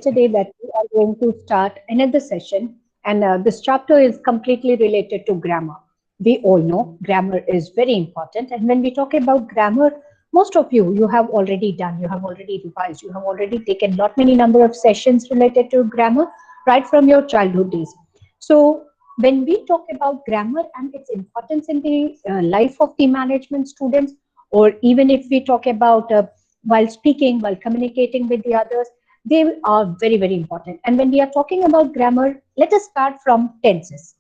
today that we are going to start another session, and this chapter is completely related to grammar. We all know grammar is very important, and when we talk about grammar, most of you have already done, you have already revised, you have already taken lot many number of sessions related to grammar right from your childhood days. So when we talk about grammar and its importance in the life of the management students, or even if we talk about while speaking, while communicating with the others, they are very, very important. And when we are talking about grammar, let us start from tenses.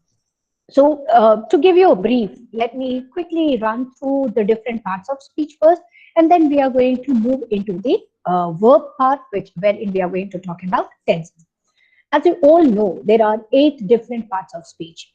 So to give you a brief, let me quickly run through the different parts of speech first, and then we are going to move into the verb part, wherein we are going to talk about tenses. As you all know, there are 8 different parts of speech.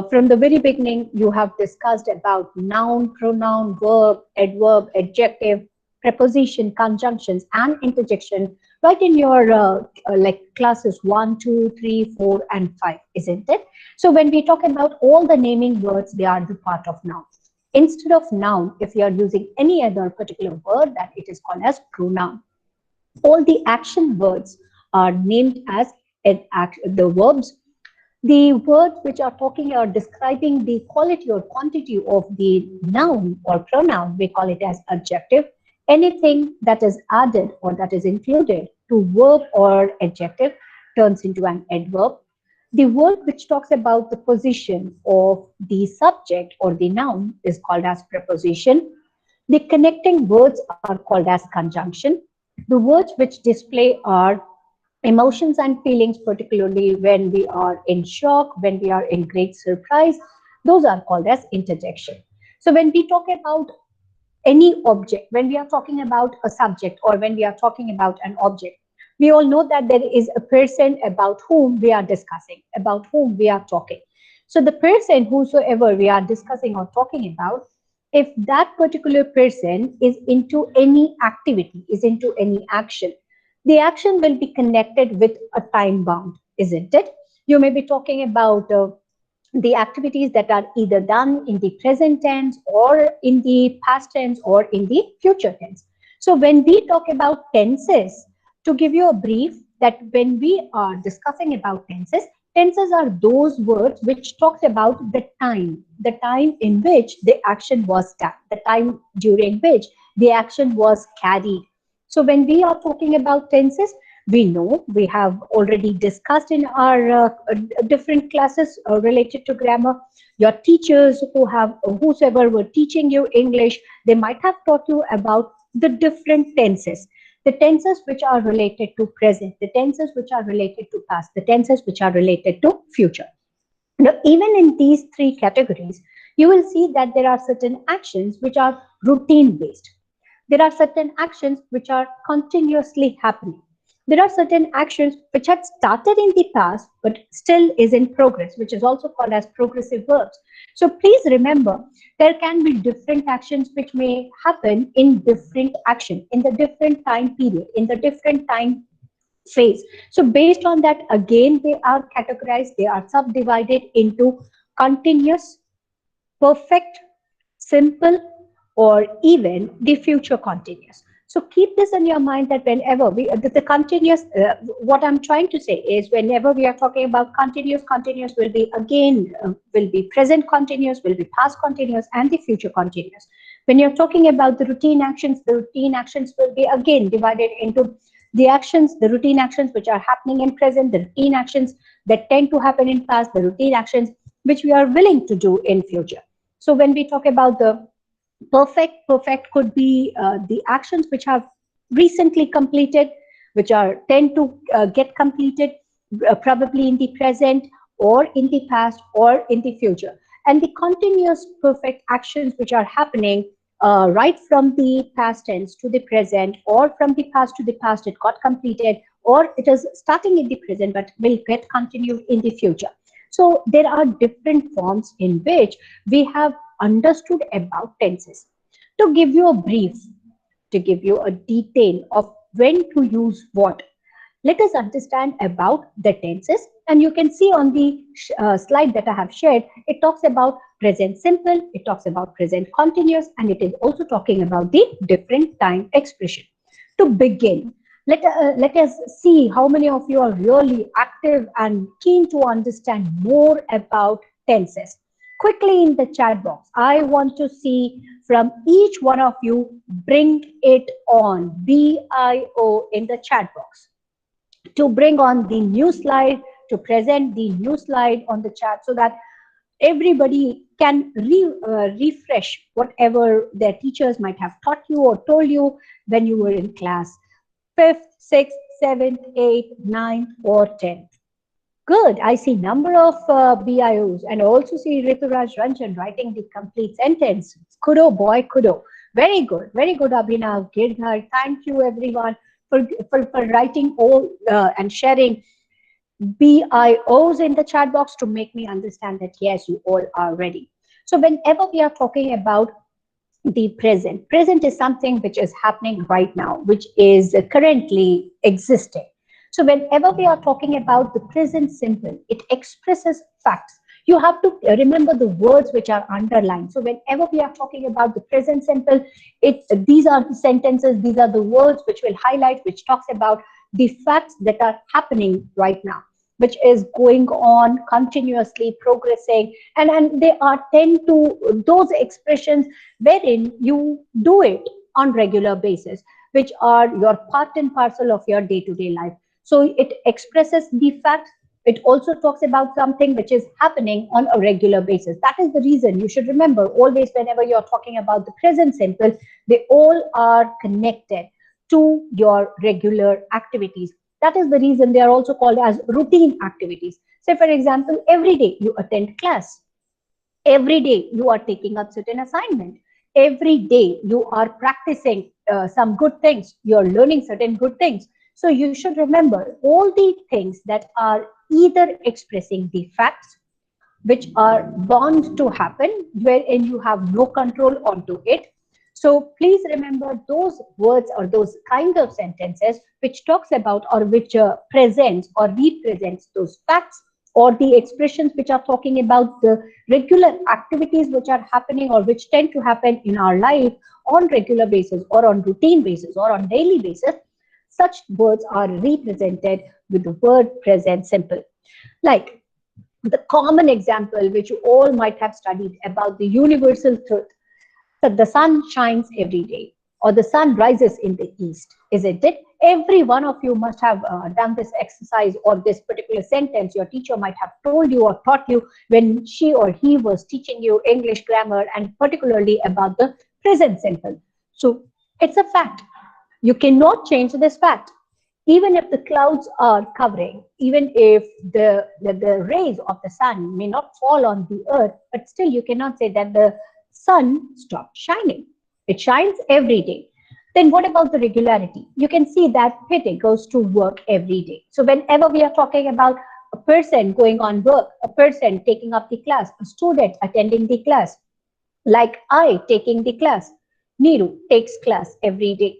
From the very beginning, you have discussed about noun, pronoun, verb, adverb, adjective, preposition, conjunctions, and interjection right in your like classes 1, 2, 3, 4, and 5, isn't it? So when we talk about all the naming words, they are the part of noun. Instead of noun, if you are using any other particular word, that it is called as pronoun. All the action words are named as the verbs. The words which are talking or describing the quality or quantity of the noun or pronoun, we call it as adjective. Anything that is added or that is included to verb or adjective turns into an adverb. The word which talks about the position of the subject or the noun is called as preposition. The connecting words are called as conjunction. The words which display our emotions and feelings, particularly when we are in shock, when we are in great surprise, those are called as interjection. So when we talk about any object, when we are talking about a subject or when we are talking about an object, we all know that there is a person about whom we are discussing, about whom we are talking. So the person whosoever we are discussing or talking about, if that particular person is into any activity, is into any action, the action will be connected with a time bound, isn't it? You may be talking about the activities that are either done in the present tense or in the past tense or in the future tense. So when we talk about tenses, to give you a brief, that when we are discussing about tenses, tenses are those words which talks about the time in which the action was done, the time during which the action was carried. So when we are talking about tenses, we know we have already discussed in our different classes related to grammar. Your teachers whosoever were teaching you English, they might have taught you about the different tenses. The tenses which are related to present, the tenses which are related to past, the tenses which are related to future. Now, even in these 3 categories, you will see that there are certain actions which are routine based. There are certain actions which are continuously happening. There are certain actions which had started in the past but still is in progress, which is also called as progressive verbs. So please remember, there can be different actions which may happen in different action, in the different time period, in the different time phase. So based on that, again, they are categorized, they are subdivided into continuous, perfect, simple, or even the future continuous. So keep this in your mind that whenever the continuous, what I'm trying to say is whenever we are talking about continuous, continuous will be again, will be present continuous, will be past continuous, and the future continuous. When you're talking about the routine actions will be again divided into the actions, the routine actions which are happening in present, the routine actions that tend to happen in past, the routine actions which we are willing to do in future. So when we talk about the perfect could be the actions which have recently completed, which are tend to get completed probably in the present or in the past or in the future. And the continuous perfect actions which are happening right from the past tense to the present, or from the past to the past, it got completed, or it is starting in the present but will get continued in the future. So there are different forms in which we have understood about tenses. To give you a brief, to give you a detail of when to use what, let us understand about the tenses. And you can see on the slide that I have shared, it talks about present simple, it talks about present continuous, and it is also talking about the different time expression. To begin, Let us see how many of you are really active and keen to understand more about tenses. Quickly in the chat box, I want to see from each one of you, bring it on, BIO in the chat box. To bring on the new slide, to present the new slide on the chat so that everybody can refresh whatever their teachers might have taught you or told you when you were in class 5th, 6th, 7th, 8th, 9th, or 10th. Good. I see number of BIOs and also see Rituraj Ranjan writing the complete sentence. Kudo, boy, kudo. Very good. Very good, Abhinav, Girdhar. Thank you, everyone, for writing all and sharing BIOs in the chat box to make me understand that, yes, you all are ready. So whenever we are talking about the present, present is something which is happening right now, which is currently existing. So whenever we are talking about the present simple, it expresses facts. You have to remember the words which are underlined. So whenever we are talking about the present simple, these are the sentences, these are the words which will highlight, which talks about the facts that are happening right now, which is going on continuously progressing, and they are tend to those expressions wherein you do it on regular basis, which are your part and parcel of your day-to-day life. So it expresses the fact. It also talks about something which is happening on a regular basis. That is the reason you should remember always whenever you're talking about the present simple, they all are connected to your regular activities. That is the reason they are also called as routine activities. Say, for example, every day you attend class. Every day you are taking up certain assignment. Every day you are practicing some good things. You're learning certain good things. So you should remember all the things that are either expressing the facts which are bound to happen, wherein you have no control onto it. So please remember those words or those kind of sentences which talks about or which presents or represents those facts, or the expressions which are talking about the regular activities which are happening or which tend to happen in our life on regular basis or on routine basis or on daily basis. Such words are represented with the word present simple. Like the common example which you all might have studied about the universal truth that the sun shines every day or the sun rises in the east, isn't it? Every one of you must have done this exercise or this particular sentence. Your teacher might have told you or taught you when she or he was teaching you English grammar, and particularly about the present simple. So it's a fact. You cannot change this fact. Even if the clouds are covering, even if the rays of the sun may not fall on the earth, but still you cannot say that the sun stopped shining. It shines every day. Then what about the regularity? You can see that Pete goes to work every day. So whenever we are talking about a person going on work, a person taking up the class, a student attending the class, like I taking the class, Neeru takes class every day.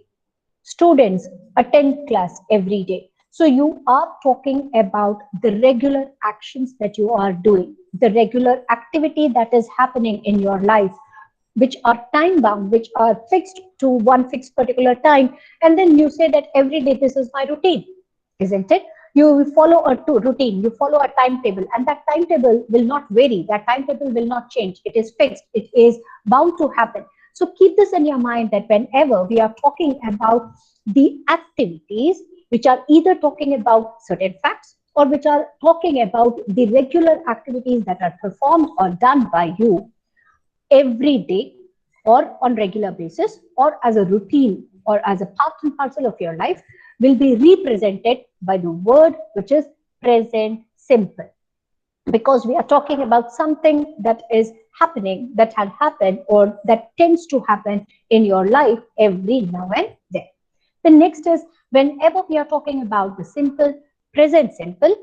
Students attend class every day. So you are talking about the regular actions that you are doing, the regular activity that is happening in your life, which are time bound, which are fixed to one fixed particular time. And then you say that every day this is my routine, isn't it? You follow a routine, you follow a timetable, and that timetable will not vary. That timetable will not change. It is fixed. It is bound to happen. So keep this in your mind that whenever we are talking about the activities which are either talking about certain facts or which are talking about the regular activities that are performed or done by you every day or on regular basis or as a routine or as a part and parcel of your life will be represented by the word which is present simple, because we are talking about something that is happening, that had happened, or that tends to happen in your life every now and then. The next is whenever we are talking about the simple, present simple,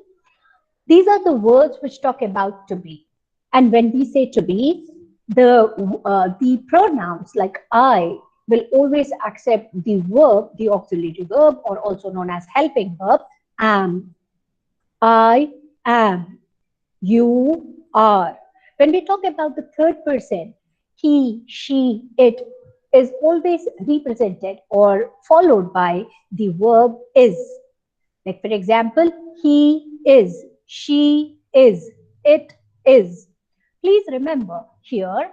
these are the words which talk about to be. And when we say to be, the pronouns like I will always accept the verb, the auxiliary verb, or also known as helping verb, am. I am. You are. When we talk about the third person, he, she, it, is always represented or followed by the verb is. Like, for example, he is, she is, it is. Please remember here,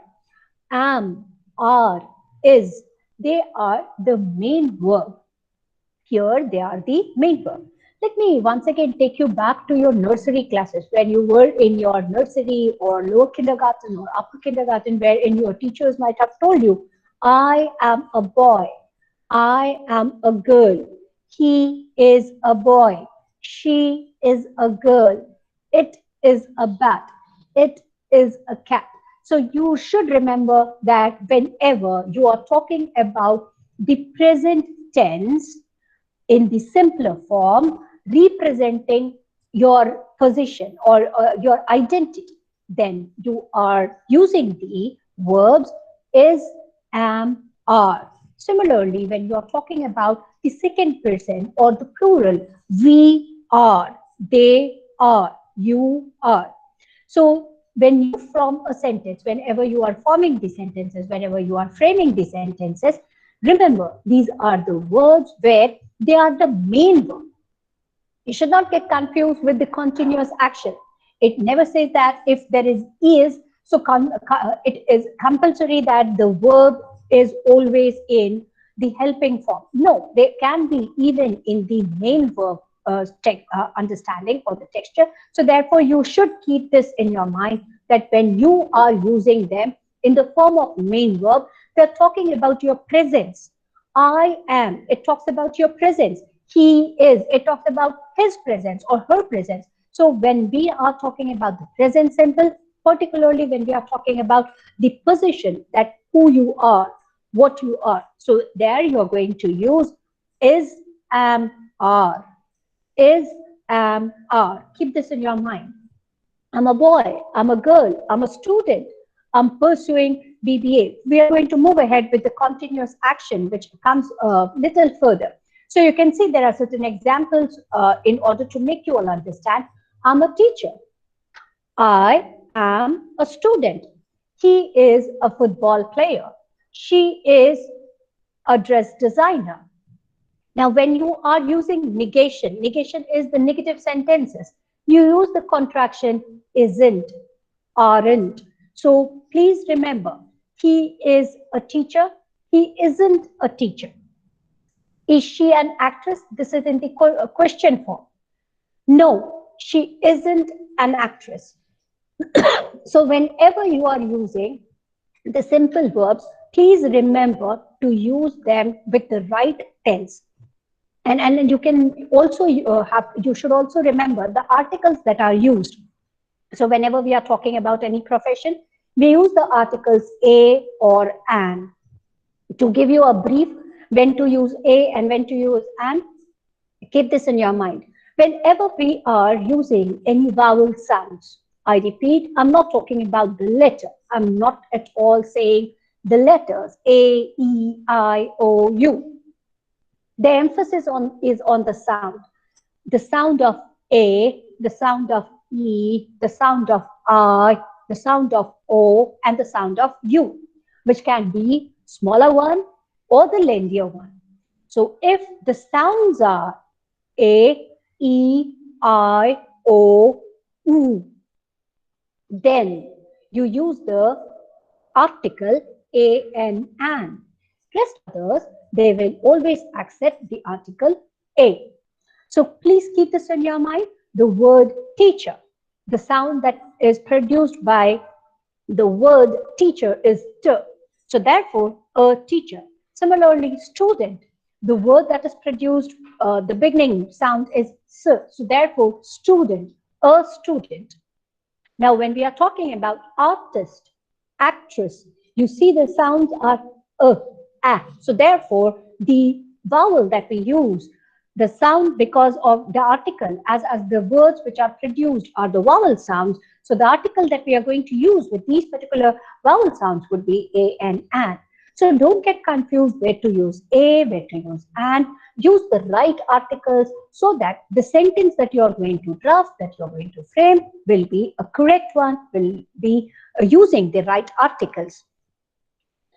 am, are, is, they are the main verb. Here they are the main verb. Let me once again take you back to your nursery classes when you were in your nursery or lower kindergarten or upper kindergarten, wherein your teachers might have told you, I am a boy, I am a girl, he is a boy, she is a girl, it is a bat, it is a cat. So you should remember that whenever you are talking about the present tense, in the simpler form, representing your position or your identity, then you are using the verbs is, am, are. Similarly, when you are talking about the second person or the plural, we are, they are, you are. So when you form a sentence, whenever you are forming the sentences, whenever you are framing the sentences, remember these are the verbs where they are the main verb. You should not get confused with the continuous action. It never says that if there is, so it is compulsory that the verb is always in the helping form. No, they can be even in the main verb understanding or the texture. So therefore, you should keep this in your mind that when you are using them in the form of main verb, they're talking about your presence. I am, it talks about your presence. He is, it talks about his presence or her presence. So when we are talking about the present simple, particularly when we are talking about the position, that who you are, what you are, so there you are going to use is, am, are. Is, am, are. Keep this in your mind. I'm a boy, I'm a girl, I'm a student, I'm pursuing BBA. We are going to move ahead with the continuous action, which comes a little further. So you can see there are certain examples in order to make you all understand. I'm a teacher. I am a student. He is a football player. She is a dress designer. Now, when you are using negation, negation is the negative sentences. You use the contraction isn't, aren't. So please remember, he is a teacher, he isn't a teacher. Is she an actress? This is in the question form. No, she isn't an actress. So whenever you are using the simple verbs, please remember to use them with the right tense. And you can also you should also remember the articles that are used. So whenever we are talking about any profession, we use the articles a or an. To give you a brief when to use a and when to use an, keep this in your mind. Whenever we are using any vowel sounds, I repeat, I'm not talking about the letter. I'm not at all saying the letters A, E, I, O, U. The emphasis is on the sound. The sound of A, the sound of E, the sound of I, the sound of O, and the sound of U, which can be smaller one or the lengthier one. So if the sounds are A, E, I, O, U, then you use the article a and an. Rest others, they will always accept the article a. So please keep this in your mind. The word teacher, the sound that is produced by the word teacher is t. So therefore, a teacher. Similarly, student, the word that is produced, the beginning sound is s. So therefore, student, a student. Now, when we are talking about artist, actress, you see the sounds are a. So therefore, the vowel that we use, the sound because of the article, as the words which are produced are the vowel sounds. So the article that we are going to use with these particular vowel sounds would be a and an. So don't get confused where to use a, where to use an. Use the right articles so that the sentence that you are going to draft, that you are going to frame, will be a correct one, will be using the right articles.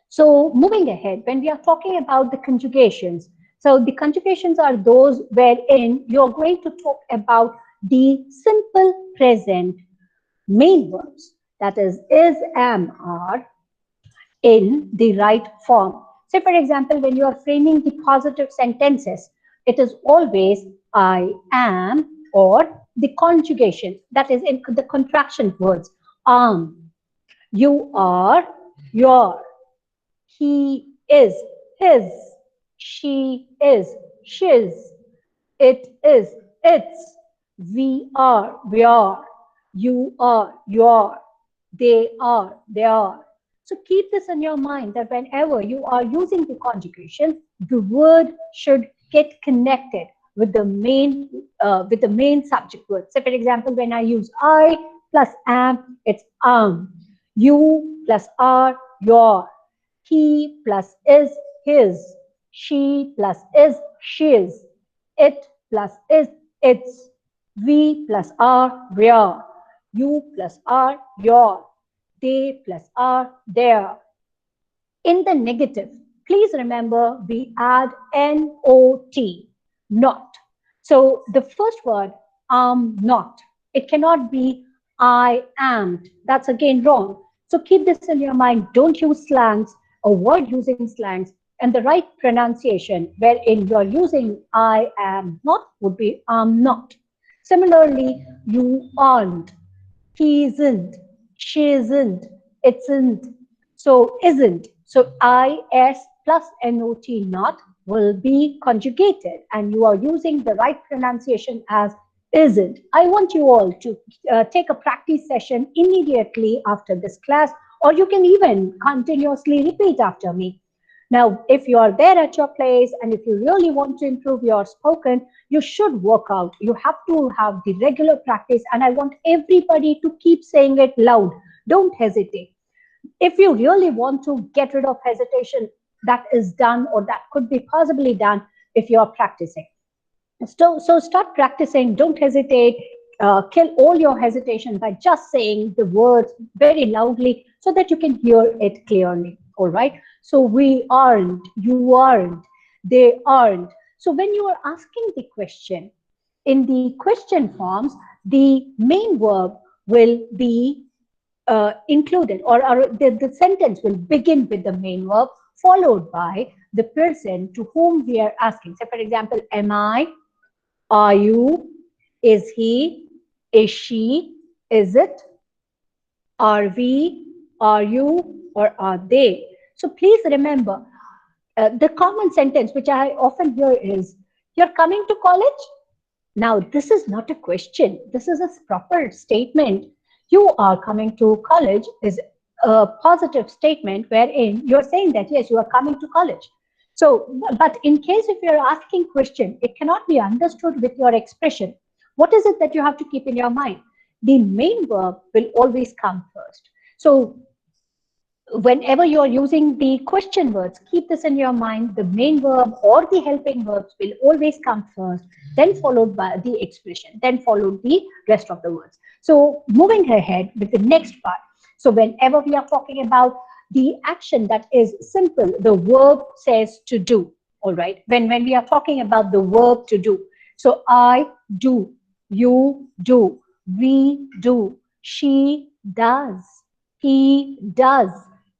So moving ahead, when we are talking about the conjugations, so the conjugations are those wherein you're going to talk about the simple present main verbs, that is, am, are, in the right form. Say, for example, when you are framing the positive sentences, it is always I am or the conjugation, that is in the contraction words, you are, your, he is, his, she is, shiz, it is, its, we are, we are, you are, your, they are, they are. So keep this in your mind that whenever you are using the conjugation, the word should get connected with the main subject word. So, for example, when I use I plus am, it's you plus are, your, he plus is, his, she plus is, she's, it plus is, its, we plus are, we're, you plus are, your, they plus are, their. In the negative, please remember we add not, not. So the first word, not. It cannot be I am. That's again wrong. So keep this in your mind. Don't use slangs, avoid using slangs. And the right pronunciation wherein you're using I am not would be not. Similarly, you aren't, he isn't, she isn't, it isn't, so isn't. So is plus not, not will be conjugated, and you are using the right pronunciation as isn't. I want you all to take a practice session immediately after this class, or you can even continuously repeat after me. Now, if you are there at your place and if you really want to improve your spoken, you should work out. You have to have the regular practice, and I want everybody to keep saying it loud. Don't hesitate. If you really want to get rid of hesitation, that is done or that could be possibly done if you are practicing. So start practicing. Don't hesitate. Kill all your hesitation by just saying the words very loudly so that you can hear it clearly. All right. So we aren't, you aren't, they aren't. So when you are asking the question, in the question forms, the main verb will be included, or the sentence will begin with the main verb followed by the person to whom we are asking. So, for example, am I? Are you? Is he? Is she? Is it? Are we? Are you? Or are they? So please remember the common sentence which I often hear is, you're coming to college? Now, this is not a question. This is a proper statement. You are coming to college is a positive statement wherein you're saying that, yes, you are coming to college. So, but in case if you're asking question, it cannot be understood with your expression. What is it that you have to keep in your mind? The main verb will always come first. So whenever you're using the question words, keep this in your mind. The main verb or the helping verbs will always come first, then followed by the expression, then followed the rest of the words. So moving ahead with the next part. So whenever we are talking about the action that is simple, the verb says to do. All right. When we are talking about the verb to do. So I do, you do, we do, she does, he does,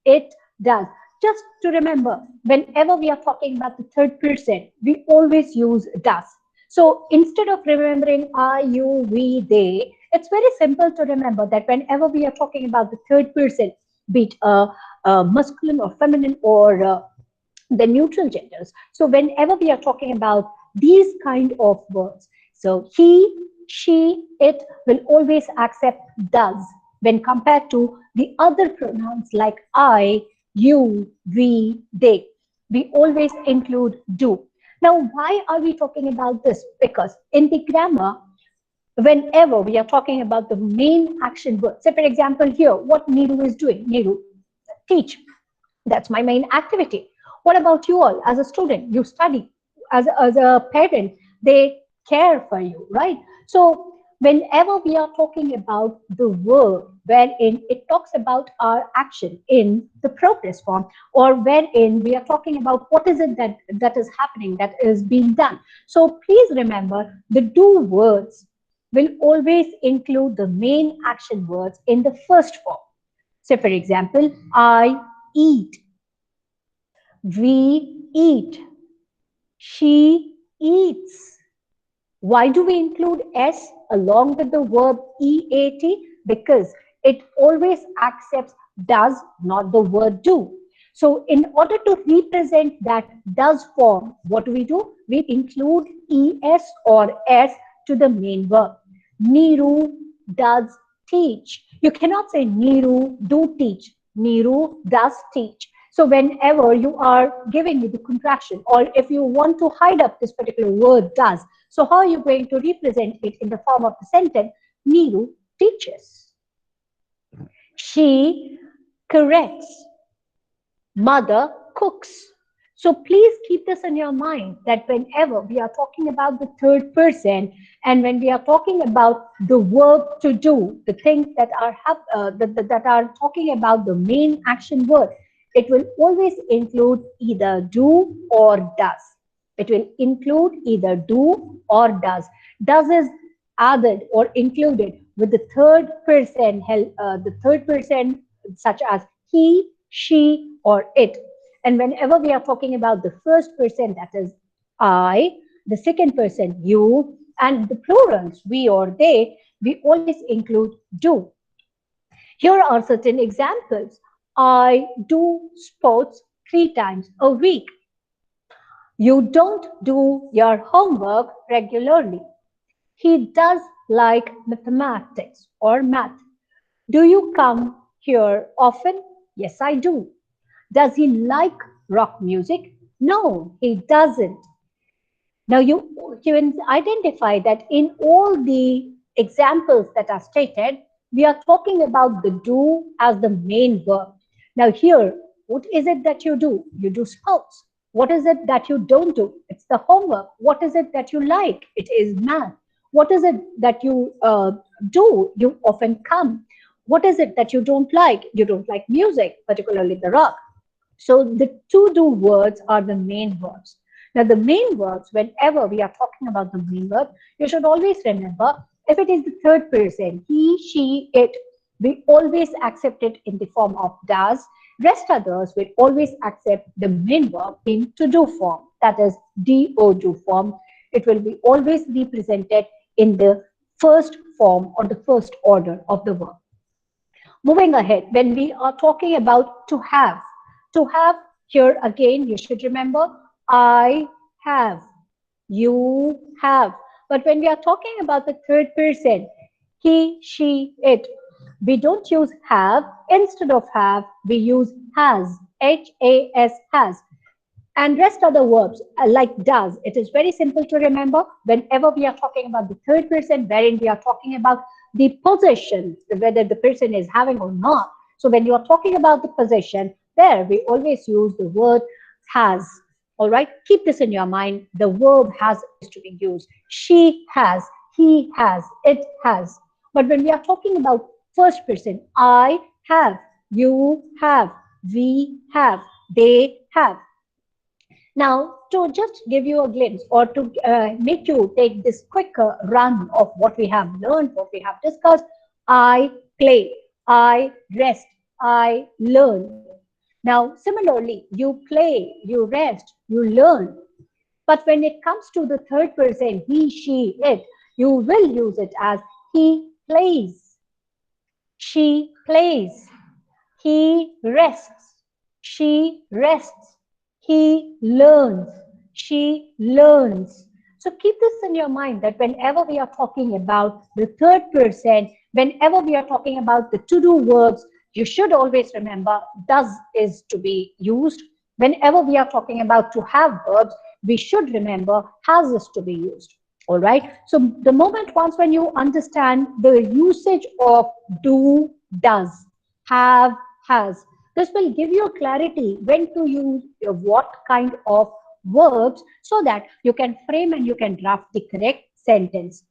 it does. Just to remember, whenever we are talking about the third person, we always use does. So instead of remembering I, you, we, they, it's very simple to remember that whenever we are talking about the third person, be it masculine or feminine or the neutral genders. So whenever we are talking about these kind of words, so he, she, it will always accept does when compared to the other pronouns like I, you, we, they. We always include do. Now, why are we talking about this? Because in the grammar, whenever we are talking about the main action word, say for example here, what Niru is doing, Niru, teach. That's my main activity. What about you all? As a student, you study. As a parent, they care for you, right? So whenever we are talking about the verb wherein it talks about our action in the progress form, or wherein we are talking about what is it that is happening, that is being done. So please remember, the do words will always include the main action words in the first form. So for example, I eat, we eat, she eats. Why do we include S along with the verb EAT? Because it always accepts does, not the word do. So in order to represent that does form, what do? We include ES or S to the main verb. Niru does teach. You cannot say Niru do teach. Niru does teach. So whenever you are giving me the contraction, or if you want to hide up this particular word does, so how are you going to represent it in the form of the sentence? Niru teaches. She corrects. Mother cooks. So please keep this in your mind, that whenever we are talking about the third person, and when we are talking about the verb to do, the things that are that are talking about the main action word, it will always include either do or does. It will include either do or does. Does is added or included with the third person, such as he, she, or it. And whenever we are talking about the first person, that is I, the second person, you, and the plurals, we or they, we always include do. Here are certain examples. I do sports 3 times a week. You don't do your homework regularly. He does like mathematics or math. Do you come here often? Yes, I do. Does he like rock music? No, he doesn't. Now you can identify that in all the examples that are stated, we are talking about the do as the main verb. Now here, what is it that you do? You do sports. What is it that you don't do? It's the homework. What is it that you like? It is math. What is it that you do? You often come. What is it that you don't like? You don't like music, particularly the rock. So the to do words are the main verbs. Now the main verbs, whenever we are talking about the main verb, you should always remember, if it is the third person, he, she, it, we always accept it in the form of does. Rest others will always accept the main verb in to do form, that is do do form. It will be always represented in the first form or the first order of the verb. Moving ahead, when we are talking about to have, here again, you should remember, I have, you have. But when we are talking about the third person, he, she, it, we don't use have. Instead of have, we use has, H-A-S, has. And rest other verbs like does. It is very simple to remember whenever we are talking about the third person, wherein we are talking about the possession, whether the person is having or not. So when you are talking about the possession, there we always use the word has. All right, keep this in your mind. The verb has is to be used. She has, he has, it has. But when we are talking about first person, I have, you have, we have, they have. Now, to just give you a glimpse, or to make you take this quick run of what we have learned, what we have discussed, I play, I rest, I learn. Now, similarly, you play, you rest, you learn. But when it comes to the third person, he, she, it, you will use it as he plays, she plays, he rests, she rests, he learns, she learns. So keep this in your mind, that whenever we are talking about the third person, whenever we are talking about the to-do verbs, you should always remember does is to be used. Whenever we are talking about to have verbs, we should remember has is to be used. All right. So the moment once when you understand the usage of do, does, have, has, this will give you clarity when to use what kind of verbs, so that you can frame and you can draft the correct sentence.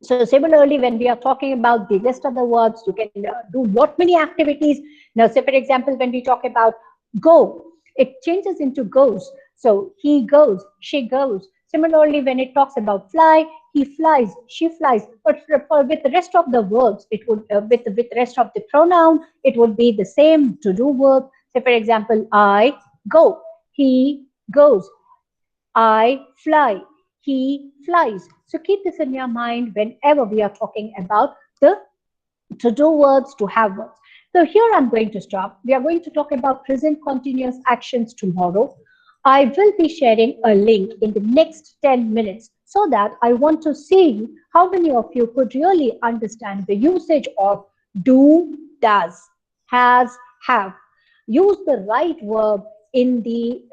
So similarly, when we are talking about the rest of the verbs, you can do what many activities. Now, say for example, when we talk about go, it changes into goes. So he goes, she goes. Similarly, when it talks about fly, he flies, she flies. But with the rest of the verbs, it would with the rest of the pronoun, it would be the same to do verb. Say for example, I go, he goes, I fly, he flies. So keep this in your mind whenever we are talking about the to do verbs, to have verbs. So here I'm going to stop. We are going to talk about present continuous actions tomorrow. I will be sharing a link in the next 10 minutes so that I want to see how many of you could really understand the usage of do, does, has, have. Use the right verb in the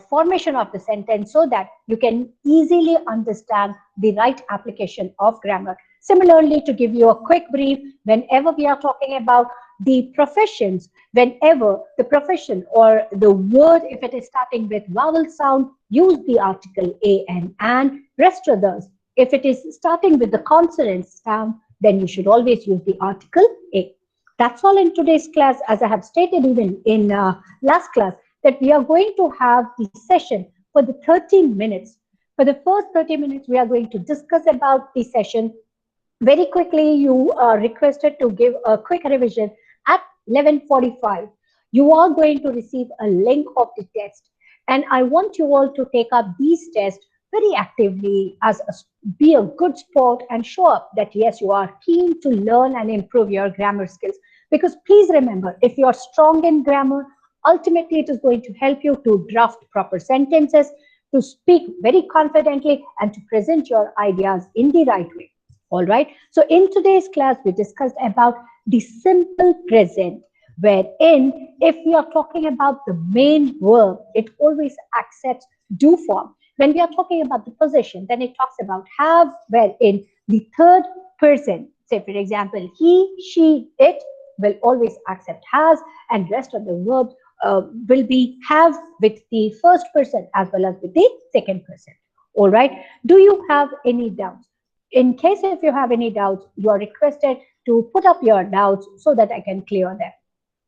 formation of the sentence so that you can easily understand the right application of grammar. Similarly, to give you a quick brief, whenever we are talking about the professions, whenever the profession or the word, if it is starting with vowel sound, use the article a and rest others. If it is starting with the consonant sound, then you should always use the article a. That's all in today's class. As I have stated even in last class, that we are going to have the session for the 30 minutes. For the first 30 minutes, we are going to discuss about the session. Very quickly, you are requested to give a quick revision at 11:45. You are going to receive a link of the test, and I want you all to take up these tests very actively be a good sport and show up that yes, you are keen to learn and improve your grammar skills. Because please remember, if you are strong in grammar, ultimately it is going to help you to draft proper sentences, to speak very confidently, and to present your ideas in the right way. All right. So in today's class, we discussed about the simple present, wherein if we are talking about the main verb, it always accepts do form. When we are talking about the possession, then it talks about have, wherein the third person, say for example, he, she, it, will always accept has, and rest of the verbs will be have with the first person as well as with the second person. All right. Do you have any doubts? In case if you have any doubts, you are requested to put up your doubts so that I can clear them.